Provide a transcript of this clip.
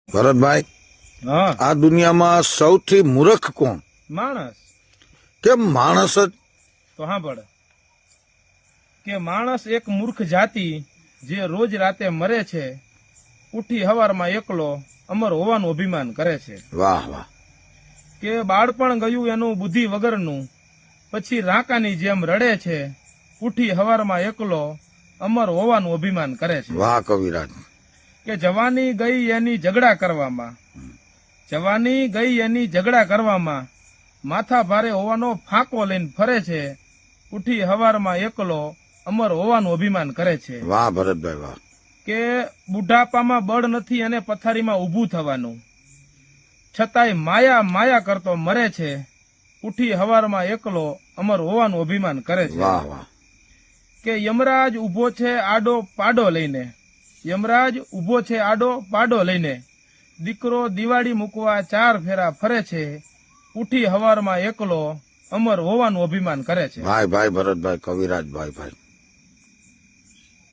ભરતભાઈ, હા, આ દુનિયામાં સૌથી મૂર્ખ કોણ? માણસ. કેમ માણસ જ? તો સાંભળ કે માણસ એક મૂર્ખ જાતિ જે રોજ રાતે મરે છે, ઉઠી હવારમાં એકલો અમર હોવાનું અભિમાન કરે છે. વાહ વાહ. કે બાળપણ ગયું એનું બુદ્ધિ વગરનું, પછી રાંકાની જેમ રડે છે, ઉઠી હવારમાં એકલો અમર હોવાનું અભિમાન કરે છે. વાહ કવિરાજ. કે જવાની ગઈ એની ઝઘડા કરવામાં, જવાની ગઈ એની ઝઘડા કરવામાં, માથા ભારે હોવાનો ફાંકો લઈને ફરે છે, ઉઠી હવારમાં એકલો અમર હોવાનું અભિમાન કરે છે. વાહ ભરતભાઈ વાહ. કે બુઢાપામાં બળ નથી અને પથારીમાં ઊભું થવાનું, છતાંય માયા માયા કરતો મરે છે, ઉઠી હવારમાં એકલો અમર હોવાનું અભિમાન કરે છે. વાહ વાહ. કે યમરાજ ઉભો છે આડો પાડો લઈને, યમરાજ ઉભો છે આડો પાડો લઈને, દીકરો દિવાળી મૂકવા 4 ફેરા ફરે છે, ઉઠી હવારમાં એકલો અમર હોવાનું અભિમાન કરે છે. ભાઈ ભાઈ ભરતભાઈ, કવિરાજ ભાઈ ભાઈ.